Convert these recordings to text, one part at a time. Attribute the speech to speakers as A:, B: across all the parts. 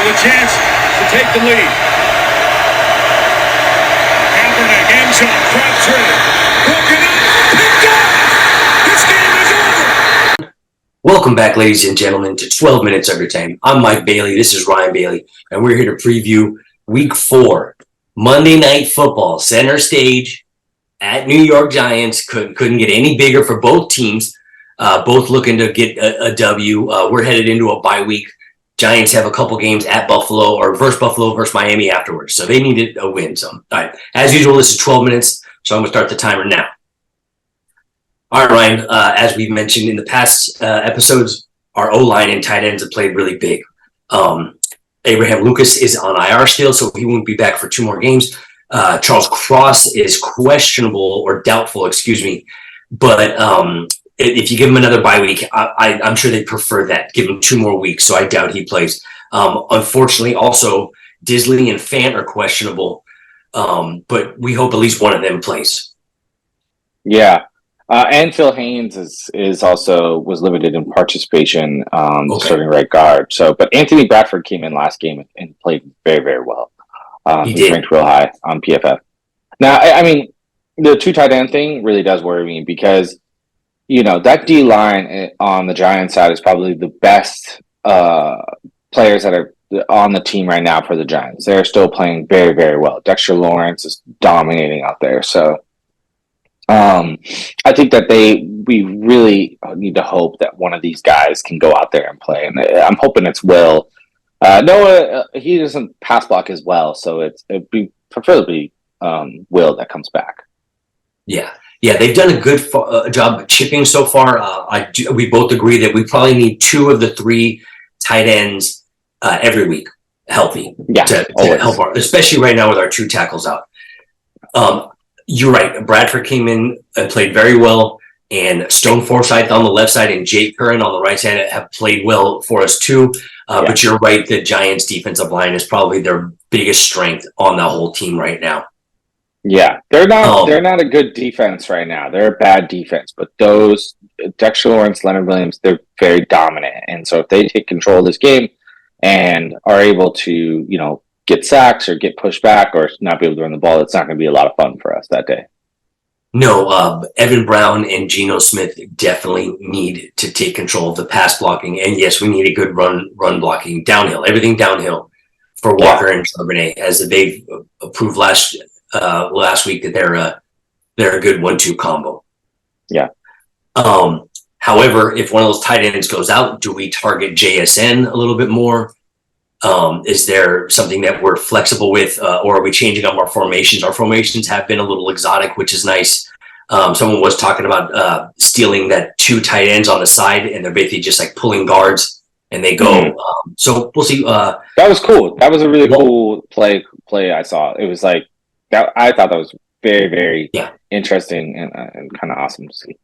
A: with a chance to take the lead. Kaepernick, end zone, Crabtree, broken up, picked off. This game is over.
B: Welcome back, ladies and gentlemen, to 12 Minutes Every Time. I'm Mike Bailey. This is Ryan Bailey, and we're here to preview Week 4, Monday Night Football, center stage at New York Giants. Couldn't get any bigger for both teams. Both looking to get a W. We're headed into a bye week. Giants have a couple games at Buffalo or versus Miami afterwards, so they needed a win. So, all right, as usual, this is 12 minutes, so I'm going to start the timer now. All right, Ryan, as we mentioned in the past episodes, our O-line and tight ends have played really big. Abraham Lucas is on IR still, so he won't be back for 2 more games. Charles Cross is questionable or doubtful, but if you give him another bye week, I'm sure they prefer that. Give him 2 more weeks, so I doubt he plays. Unfortunately, also, Disley and Fant are questionable, but we hope at least one of them plays.
C: Yeah. And Phil Haynes was limited in participation, starting right guard. So, but Anthony Bradford came in last game and played very, very well. He's ranked real high on PFF. Now, I mean, the 2 tight end thing really does worry me because, you know, that D line on the Giants side is probably the best players that are on the team right now for the Giants. They're still playing very, very well. Dexter Lawrence is dominating out there. So, I think that we really need to hope that one of these guys can go out there and play. And I'm hoping it's Will. Noah, he doesn't pass block as well, so it'd be preferably Will that comes back.
B: Yeah, they've done a good job chipping so far. We both agree that we probably need 2 of the 3 tight ends every week healthy to help especially right now with our 2 tackles out. You're right. Bradford came in and played very well, and Stone Forsythe on the left side and Jake Curran on the right side have played well for us too. But you're right. The Giants' defensive line is probably their biggest strength on the whole team right now.
C: Yeah, they're not a good defense right now. They're a bad defense, but those Dexter Lawrence, Leonard Williams, they're very dominant. And so if they take control of this game and are able to, you know, get sacks or get pushed back or not be able to run the ball, it's not going to be a lot of fun for us that day.
B: No, Evan Brown and Geno Smith definitely need to take control of the pass blocking. And yes, we need a good run blocking downhill, everything downhill for Walker and Charbonnet, as they've approved last week that they're a good 1-2 combo.
C: Yeah.
B: However, if one of those tight ends goes out, do we target JSN a little bit more? Is there something that we're flexible with, or are we changing up our formations? Our formations have been a little exotic, which is nice. Someone was talking about stealing that 2 tight ends on the side, and they're basically just like pulling guards, and they go. So we'll see.
C: That was cool. That was a really cool play I saw. It was like that. I thought that was very, very interesting and kind of awesome to see.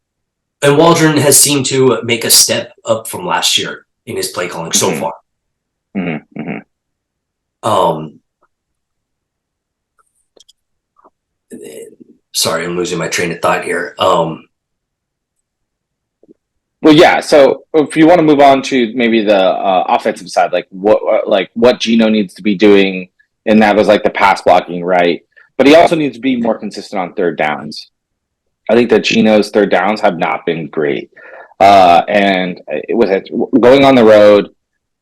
B: And Waldron has seemed to make a step up from last year in his play calling so far. Sorry, I'm losing my train of thought here.
C: Well, yeah. So if you want to move on to maybe the offensive side, like what Geno needs to be doing, and that was like the pass blocking, right? But he also needs to be more consistent on third downs. I think that Geno's third downs have not been great, and it was going on the road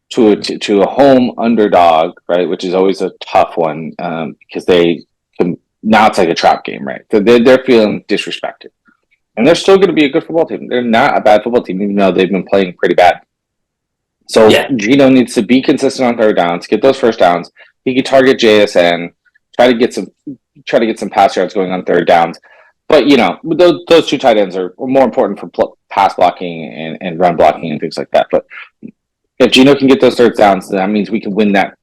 C: to a home underdog, right? Which is always a tough one because now it's like a trap game, right? So they're feeling disrespected, and they're still going to be a good football team. They're not a bad football team, even though they've been playing pretty bad. So Geno needs to be consistent on third downs, get those first downs. He could target JSN, try to get some pass yards going on third downs. But, you know, those 2 tight ends are more important for pass blocking and run blocking and things like that. But if Geno can get those third downs, that means we can win that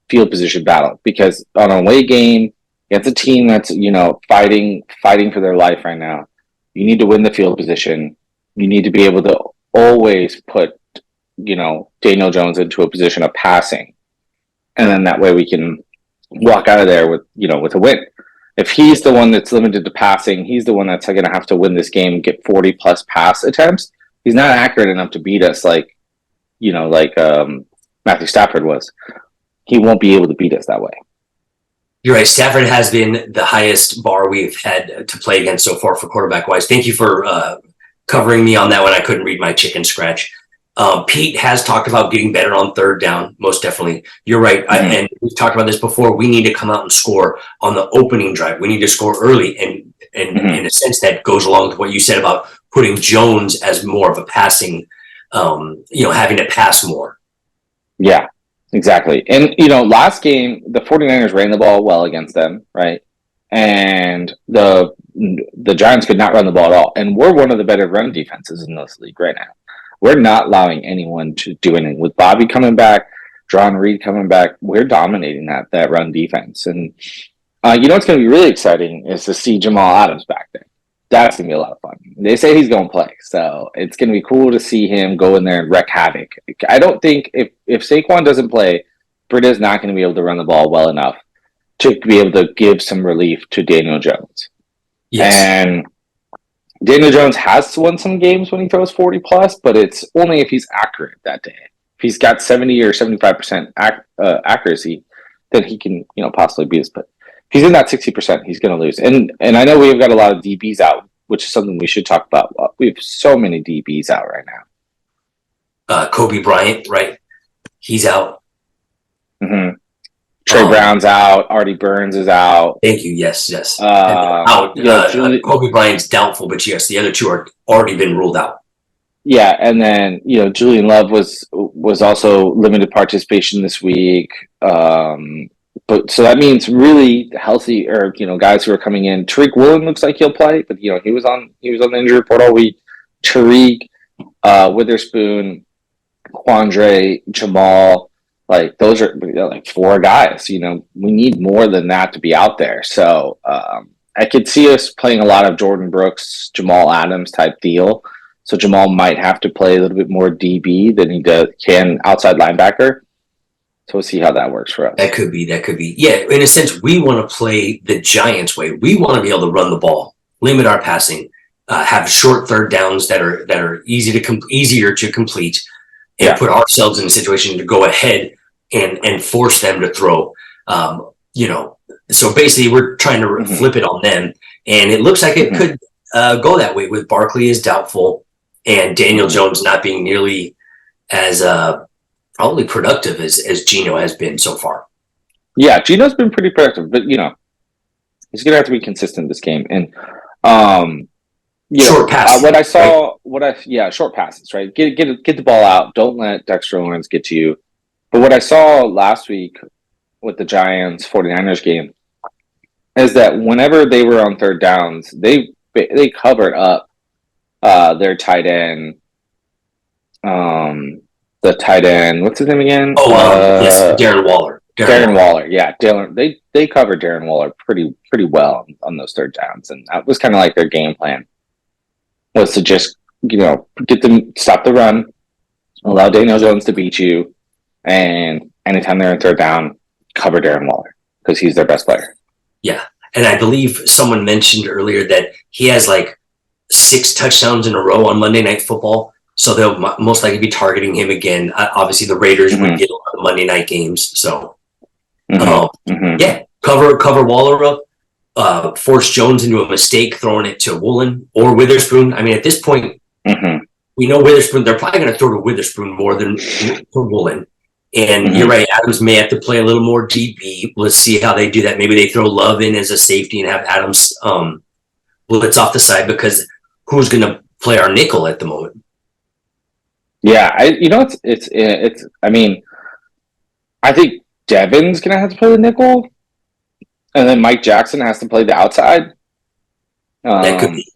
C: field position battle. Because on an away game, it's a team that's, you know, fighting for their life right now. You need to win the field position. You need to be able to always put, you know, Daniel Jones into a position of passing. And then that way we can walk out of there with a win. If he's the one that's limited to passing, he's the one that's going to have to win this game and get 40 plus pass attempts. He's not accurate enough to beat us like Matthew Stafford was. he won't be able to beat us that way.
B: You're right. Stafford has been the highest bar we've had to play against so far for quarterback wise. Thank you for covering me on that one. I couldn't read my chicken scratch. Pete has talked about getting better on third down, most definitely. You're right. And we've talked about this before. We need to come out and score on the opening drive. We need to score early. And in a sense, that goes along with what you said about putting Jones as more of a passing, having to pass more.
C: Yeah, exactly. And, last game, the 49ers ran the ball well against them, right? And the Giants could not run the ball at all. And we're one of the better run defenses in this league right now. We're not allowing anyone to do anything. With Bobby coming back, John Reed coming back, we're dominating that run defense. And what's going to be really exciting is to see Jamal Adams back there. That's going to be a lot of fun. They say he's going to play, so it's going to be cool to see him go in there and wreak havoc. I don't think if Saquon doesn't play, Britta's not going to be able to run the ball well enough to be able to give some relief to Daniel Jones.
B: Yes.
C: And Daniel Jones has won some games when he throws 40 plus, but it's only if he's accurate that day. If he's got 70 or 75% accuracy, then he can, possibly beat us. But if he's in that 60%, he's going to lose. And I know we've got a lot of DBs out, which is something we should talk about. We have so many DBs out right now.
B: Kobe Bryant, right? He's out.
C: Mm-hmm. Trey Brown's out. Artie Burns is out.
B: Thank you. Yes.
C: Out.
B: Kobe Bryant's doubtful, but yes, the other two are already been ruled out.
C: Yeah, and then Julian Love was also limited participation this week. But so that means really healthy or guys who are coming in. Tariq Woolen looks like he'll play, but he was on the injury report all week. Tariq, Witherspoon, Quandre, Jamal. Like those are like four guys. We need more than that to be out there. So I could see us playing a lot of Jordan Brooks, Jamal Adams type deal. So Jamal might have to play a little bit more DB than he can outside linebacker. So we'll see how that works for us.
B: That could be. Yeah, in a sense, we want to play the Giants way. We want to be able to run the ball, limit our passing, have short third downs that are easier to complete, and put ourselves in a situation to go ahead and force them to throw. So basically, we're trying to flip it on them, and it looks like it could go that way. With Barkley is doubtful, and Daniel Jones not being nearly as probably productive as Geno has been so far.
C: Yeah, Geno's been pretty productive, but he's gonna have to be consistent this game. And
B: short passes.
C: Short passes, right? Get the ball out. Don't let Dexter Lawrence get to you. But what I saw last week with the Giants 49ers game is that whenever they were on third downs, they covered up their tight end. The tight end, what's his name again?
B: Yes, Darren Waller.
C: Darren Waller, yeah. They covered Darren Waller pretty well on those third downs, and that was kind of like their game plan was to just get them, stop the run, allow Daniel Jones to beat you, and anytime they're in third down, cover Darren Waller because he's their best player.
B: Yeah, and I believe someone mentioned earlier that he has like 6 touchdowns in a row on Monday Night Football. So they'll most likely be targeting him again. Obviously, the Raiders would get a lot of Monday night games. So, cover Waller up, force Jones into a mistake, throwing it to Woolen or Witherspoon. I mean, at this point, we know Witherspoon. They're probably going to throw to Witherspoon more than to Woolen. And you're right, Adams may have to play a little more DB. Let's see how they do that. Maybe they throw Love in as a safety and have Adams blitz off the side because who's going to play our nickel at the moment?
C: Yeah, it's. I mean, I think Devin's gonna have to play the nickel, and then Mike Jackson has to play the outside.
B: That could be.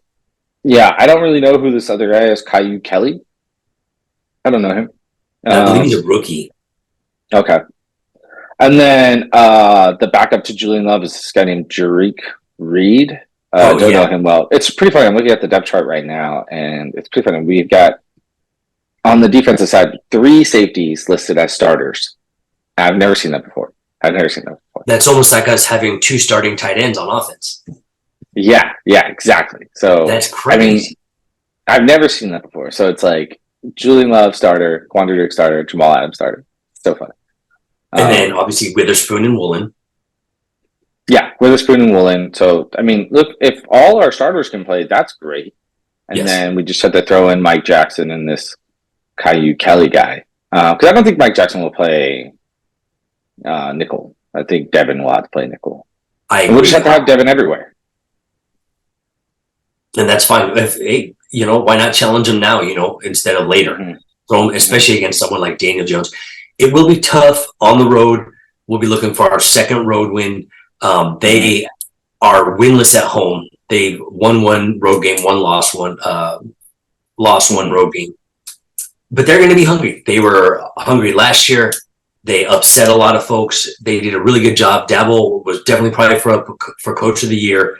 C: Yeah, I don't really know who this other guy is. Caillou Kelly. I don't know him.
B: I believe he's a rookie.
C: Okay, and then the backup to Julian Love is this guy named Jariq Reed. Don't know him well. It's pretty funny. I'm looking at the depth chart right now, and it's pretty funny. We've got on the defensive side 3 safeties listed as starters. I've never seen that before.
B: That's almost like us having 2 starting tight ends on offense.
C: Yeah, exactly. So
B: that's crazy.
C: I mean, I've never seen that before. So it's like Julian Love starter, Quandre Diggs starter, Jamal Adams starter. So funny.
B: And then obviously Witherspoon and Woolen.
C: Yeah, Witherspoon and Woolen. So, I mean, look, if all our starters can play, that's great. And then we just had to throw in Mike Jackson and this Caillou Kelly guy. Because I don't think Mike Jackson will play nickel. I think Devin will have to play nickel. We'll just have to have Devin everywhere.
B: And that's fine. Hey, why not challenge him now, instead of later? Mm-hmm. Throw him, especially against someone like Daniel Jones. It will be tough on the road. We'll be looking for our second road win. They are winless at home. They won one road game, one lost one road game. But they're going to be hungry. They were hungry last year. They upset a lot of folks. They did a really good job. Dabble was definitely probably for Coach of the Year.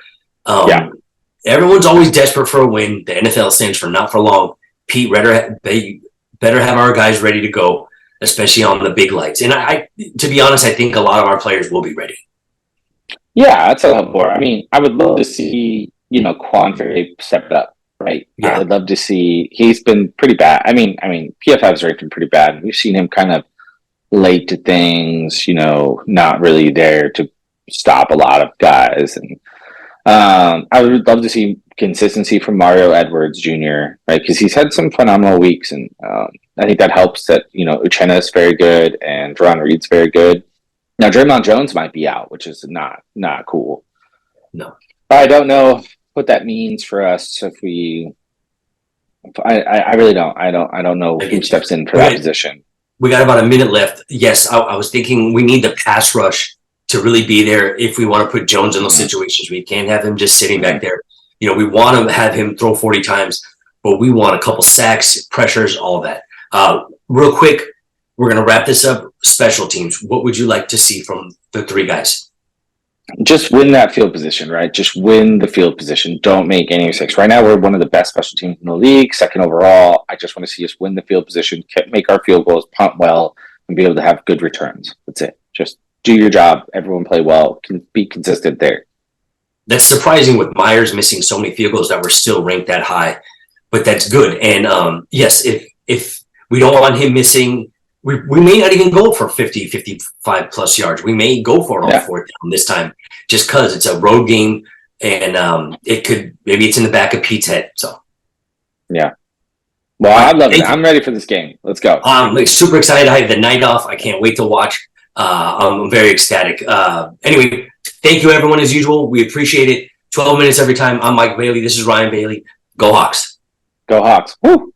B: Everyone's always desperate for a win. The NFL stands for not for long. Pete, they better have our guys ready to go, especially on the big lights. And to be honest, I think a lot of our players will be ready. Yeah,
C: that's a lot more. I mean, I would love to see, Quan Ferry step it up, right? Yeah. I would love to see. He's been pretty bad. I mean, PFF's ranked him pretty bad. We've seen him kind of late to things, not really there to stop a lot of guys. And I would love to see consistency from Mario Edwards Jr., right? Because he's had some phenomenal weeks, and I think that helps that, Uchenna is very good and Jerron Reed's very good. Now, Draymond Jones might be out, which is not cool.
B: No.
C: I don't know what that means for us if we... I really don't. I don't know who steps in for that position.
B: We got about a minute left. Yes, I was thinking we need the pass rush to really be there if we want to put Jones in those situations. We can't have him just sitting back there. We want to have him throw 40 times, but we want a couple sacks, pressures, all that. Real quick, we're going to wrap this up. Special teams. What would you like to see from the three guys?
C: Just win that field position, right? Just win the field position. Don't make any mistakes. Right now, we're one of the best special teams in the league, second overall. I just want to see us win the field position, make our field goals, punt well, and be able to have good returns. That's it. Just do your job. Everyone play well. Be consistent there.
B: That's surprising with Myers missing so many field goals that we're still ranked that high, but that's good. And yes, if we don't want him missing, we may not even go for 50, 55 plus yards. We may go for it on fourth down this time, just because it's a road game, and maybe it's in the back of Pete's head. So,
C: yeah. Well, I love it. I'm ready for this game. Let's go.
B: I'm super excited. I have the night off. I can't wait to watch. I'm very ecstatic. Anyway, thank you, everyone, as usual. We appreciate it. 12 minutes every time. I'm Mike Bailey. This is Ryan Bailey. Go Hawks.
C: Go Hawks. Woo!